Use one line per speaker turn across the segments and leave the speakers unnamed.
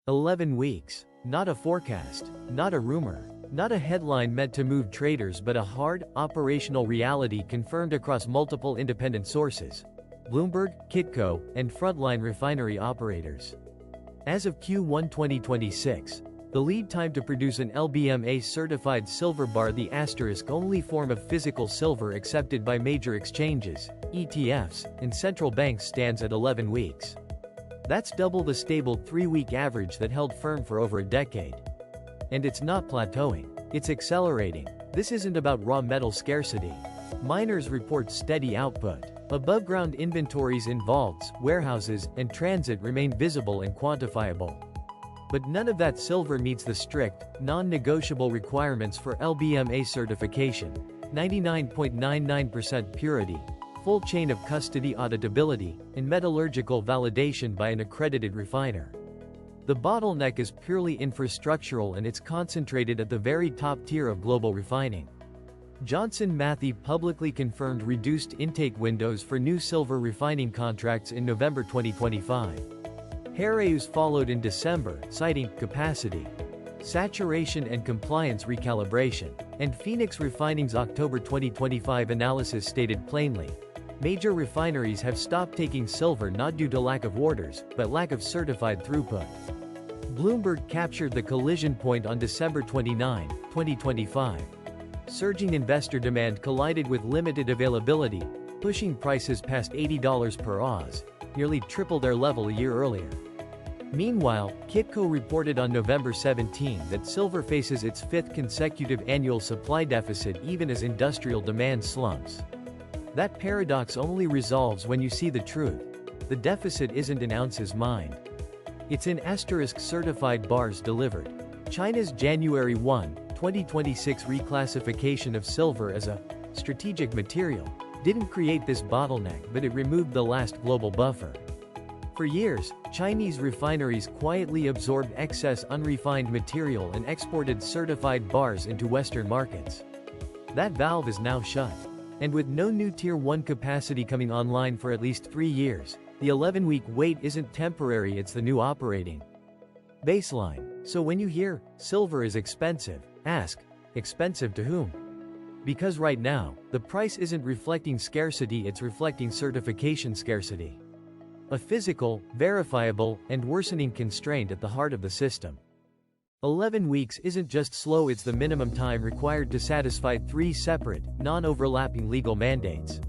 11 weeks. Not a forecast, not a rumor, not a headline meant to move traders, but a hard, operational reality confirmed across multiple independent sources: Bloomberg, Kitco, and frontline refinery operators. As of Q1 2026, the lead time to produce an LBMA-certified silver bar, the asterisk-only form of physical silver accepted by major exchanges, ETFs, and central banks, stands at 11 weeks. That's double the stable 3-week average that held firm for over a decade. And it's not plateauing. It's accelerating. This isn't about raw metal scarcity. Miners report steady output. Above-ground inventories in vaults, warehouses, and transit remain visible and quantifiable. But none of that silver meets the strict, non-negotiable requirements for LBMA certification: 99.99% purity, full chain of custody auditability, and metallurgical validation by an accredited refiner. The bottleneck is purely infrastructural, and it's concentrated at the very top tier of global refining. Johnson Matthey publicly confirmed reduced intake windows for new silver refining contracts in November 2025. Heraeus followed in December, citing capacity, saturation, and compliance recalibration. And Phoenix Refining's October 2025 analysis stated plainly: major refineries have stopped taking silver not due to lack of orders, but lack of certified throughput. Bloomberg captured the collision point on December 29, 2025. Surging investor demand collided with limited availability, pushing prices past $80 per oz, nearly triple their level a year earlier. Meanwhile, Kitco reported on November 17 that silver faces its 5th consecutive annual supply deficit even as industrial demand slumps. That paradox only resolves when you see the truth. The deficit isn't in ounces mined. It's in asterisk-certified bars delivered. China's January 1, 2026 reclassification of silver as a strategic material didn't create this bottleneck, but it removed the last global buffer. For years, Chinese refineries quietly absorbed excess unrefined material and exported certified bars into Western markets. That valve is now shut. And with no new Tier 1 capacity coming online for at least 3 years, the 11-week wait isn't temporary, it's the new operating baseline. So when you hear, silver is expensive, ask, expensive to whom? Because right now, the price isn't reflecting scarcity, it's reflecting certification scarcity. A physical, verifiable, and worsening constraint at the heart of the system. 11 weeks isn't just slow, it's the minimum time required to satisfy 3 separate, non-overlapping legal mandates.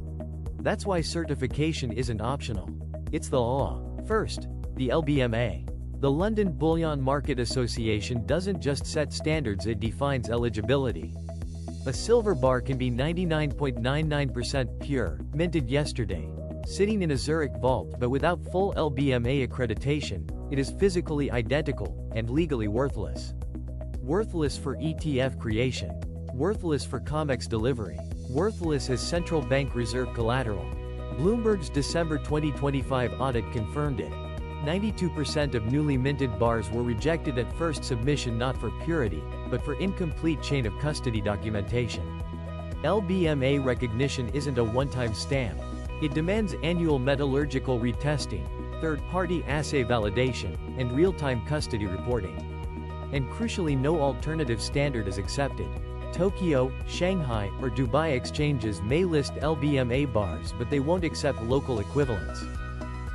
That's why certification isn't optional. It's the law. First, the LBMA. The London Bullion Market Association doesn't just set standards, it defines eligibility. A silver bar can be 99.99% pure, minted yesterday, sitting in a Zurich vault, but without full LBMA accreditation, it is physically identical and legally worthless. Worthless for ETF creation. Worthless for COMEX delivery. Worthless as central bank reserve collateral. Bloomberg's December 2025 audit confirmed it. 92% of newly minted bars were rejected at first submission, not for purity, but for incomplete chain of custody documentation. LBMA recognition isn't a one-time stamp. It demands annual metallurgical retesting, third-party assay validation, and real-time custody reporting. And crucially, no alternative standard is accepted. Tokyo, Shanghai, or Dubai exchanges may list LBMA bars, but they won't accept local equivalents.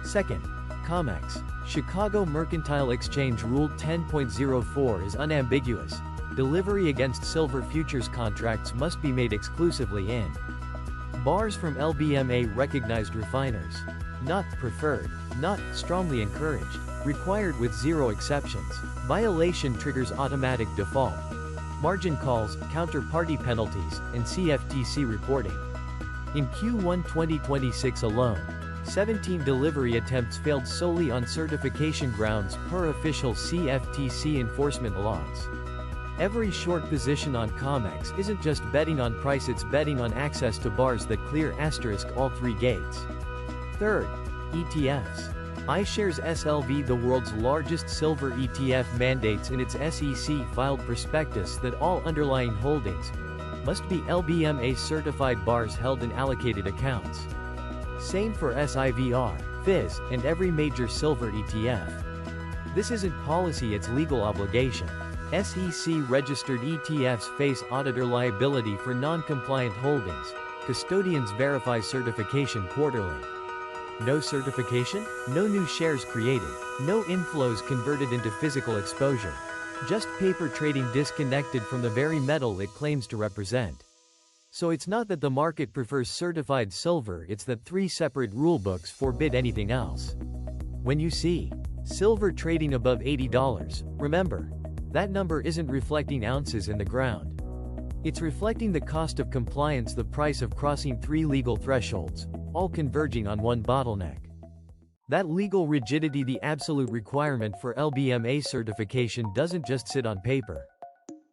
Second, COMEX. Chicago Mercantile Exchange Rule 10.04 is unambiguous. Delivery against silver futures contracts must be made exclusively in bars from LBMA-recognized refiners. Not preferred, not strongly encouraged, required with 0 exceptions. Violation triggers automatic default, margin calls, counterparty penalties, and CFTC reporting. In Q1 2026 alone, 17 delivery attempts failed solely on certification grounds per official CFTC enforcement logs. Every short position on COMEX isn't just betting on price, it's betting on access to bars that clear all 3 gates. Third, ETFs. iShares SLV, the world's largest silver ETF, mandates in its SEC-filed prospectus that all underlying holdings must be LBMA-certified bars held in allocated accounts. Same for SIVR, FIZ, and every major silver ETF. This isn't policy, it's legal obligation. SEC-registered ETFs face auditor liability for non-compliant holdings. Custodians verify certification quarterly. No certification? No new shares created. No inflows converted into physical exposure. Just paper trading disconnected from the very metal it claims to represent. So it's not that the market prefers certified silver, it's that 3 separate rulebooks forbid anything else. When you see silver trading above $80, remember, that number isn't reflecting ounces in the ground. It's reflecting the cost of compliance, the price of crossing 3 legal thresholds, all converging on one bottleneck. That legal rigidity, the absolute requirement for LBMA certification, doesn't just sit on paper.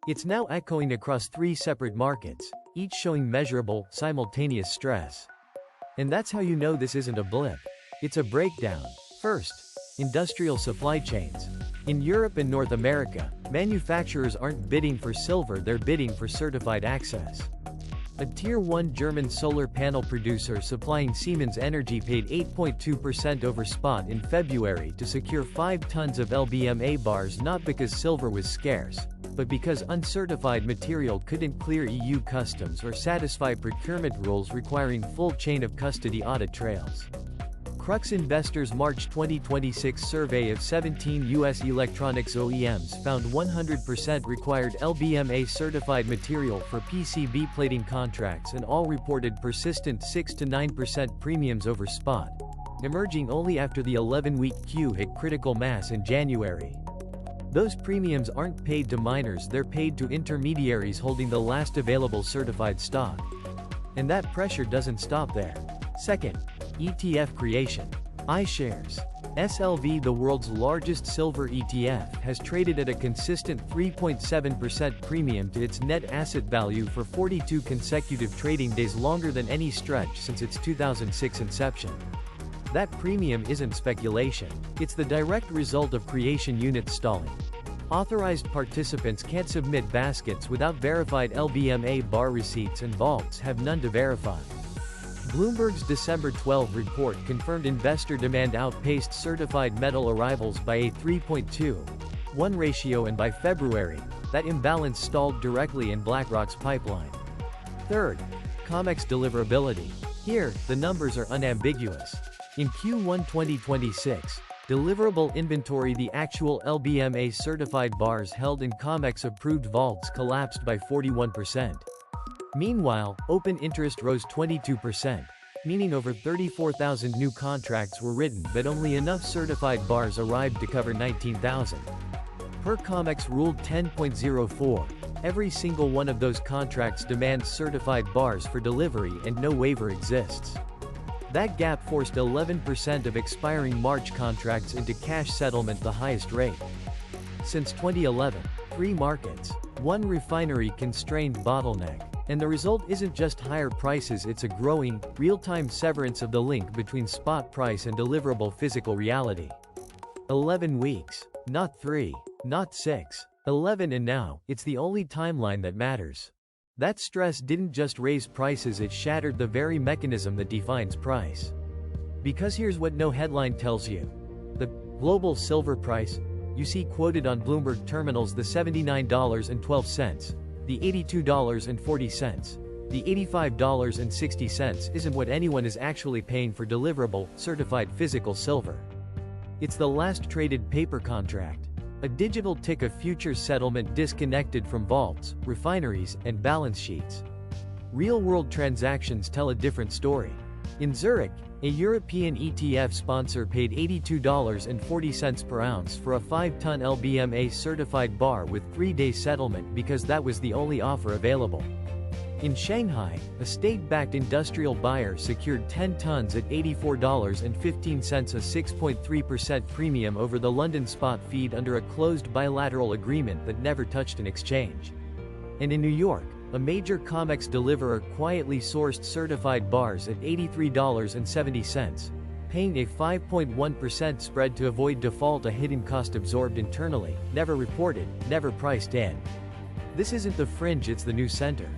It's now echoing across 3 separate markets, each showing measurable, simultaneous stress. And that's how you know this isn't a blip. It's a breakdown. First, industrial supply chains. In Europe and North America, manufacturers aren't bidding for silver, they're bidding for certified access. A Tier 1 German solar panel producer supplying Siemens Energy paid 8.2% over spot in February to secure 5 tons of LBMA bars, not because silver was scarce, but because uncertified material couldn't clear EU customs or satisfy procurement rules requiring full chain of custody audit trails. Crux Investors' March 2026 survey of 17 U.S. electronics OEMs found 100% required LBMA certified material for PCB plating contracts, and all reported persistent 6 to 9% premiums over spot, emerging only after the 11-week queue hit critical mass in January. Those premiums aren't paid to miners, they're paid to intermediaries holding the last available certified stock. And that pressure doesn't stop there. Second, ETF creation. iShares. SLV, the world's largest silver ETF, has traded at a consistent 3.7% premium to its net asset value for 42 consecutive trading days, longer than any stretch since its 2006 inception. That premium isn't speculation. It's the direct result of creation units stalling. Authorized participants can't submit baskets without verified LBMA bar receipts, and vaults have none to verify. Bloomberg's December 12 report confirmed investor demand outpaced certified metal arrivals by a 3.2:1 ratio, and by February, that imbalance stalled directly in BlackRock's pipeline. Third, COMEX deliverability. Here, the numbers are unambiguous. In Q1 2026, deliverable inventory, the actual LBMA certified bars held in COMEX-approved vaults, collapsed by 41%. Meanwhile, open interest rose 22%, meaning over 34,000 new contracts were written, but only enough certified bars arrived to cover 19,000. Per COMEX Rule 10.04, every single one of those contracts demands certified bars for delivery, and no waiver exists. That gap forced 11% of expiring March contracts into cash settlement, the highest rate since 2011. 3 markets, 1 refinery-constrained bottleneck. And the result isn't just higher prices, it's a growing, real-time severance of the link between spot price and deliverable physical reality. 11 weeks. Not 3. Not 6. 11, and now, it's the only timeline that matters. That stress didn't just raise prices, it shattered the very mechanism that defines price. Because here's what no headline tells you. The global silver price, you see quoted on Bloomberg terminals, the $79.12, the $82.40, the $85.60, isn't what anyone is actually paying for deliverable, certified physical silver. It's the last traded paper contract. A digital tick of future settlement disconnected from vaults, refineries, and balance sheets. Real-world transactions tell a different story. In Zurich, a European ETF sponsor paid $82.40 per ounce for a 5-ton LBMA certified bar with 3-day settlement because that was the only offer available. In Shanghai, a state-backed industrial buyer secured 10 tons at $84.15, a 6.3% premium over the London spot feed under a closed bilateral agreement that never touched an exchange. And in New York, a major COMEX deliverer quietly sourced certified bars at $83.70, paying a 5.1% spread to avoid default, a hidden cost absorbed internally, never reported, never priced in. This isn't the fringe, it's the new center.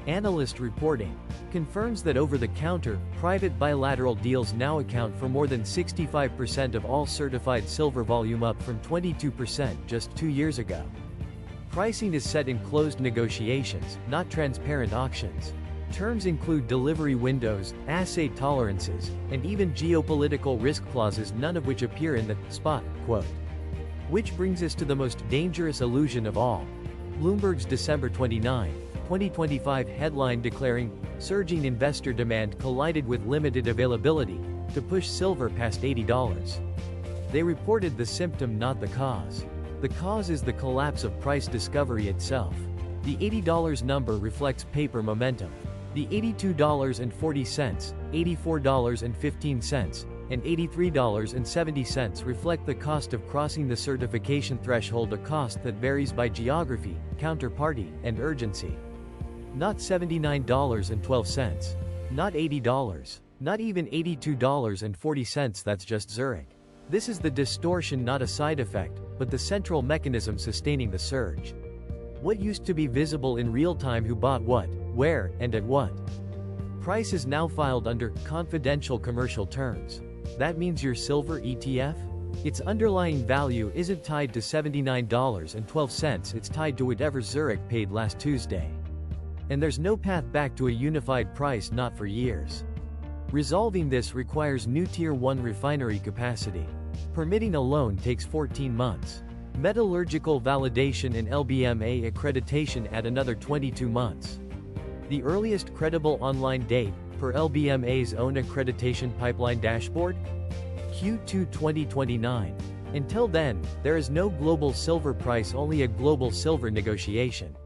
Analyst reporting confirms that over-the-counter, private bilateral deals now account for more than 65% of all certified silver volume, up from 22% just 2 years ago. Pricing is set in closed negotiations, not transparent auctions. Terms include delivery windows, assay tolerances, and even geopolitical risk clauses, none of which appear in the spot quote. Which brings us to the most dangerous illusion of all. Bloomberg's December 29, 2025 headline declaring, surging investor demand collided with limited availability, to push silver past $80. They reported the symptom, not the cause. The cause is the collapse of price discovery itself. The $80 number reflects paper momentum. The $82.40, $84.15, and $83.70 reflect the cost of crossing the certification threshold, a cost that varies by geography, counterparty, and urgency. Not $79.12. Not $80. Not even $82.40, that's just Zurich. This is the distortion, not a side effect, but the central mechanism sustaining the surge. What used to be visible in real time, who bought what, where, and at what. Price is now filed under confidential commercial terms. That means your silver ETF? Its underlying value isn't tied to $79.12, it's tied to whatever Zurich paid last Tuesday. And there's no path back to a unified price, not for years. Resolving this requires new Tier 1 refinery capacity. Permitting alone takes 14 months. Metallurgical validation and LBMA accreditation add another 22 months. The earliest credible online date, per LBMA's own accreditation pipeline dashboard? Q2 2029. Until then, there is no global silver price, only a global silver negotiation.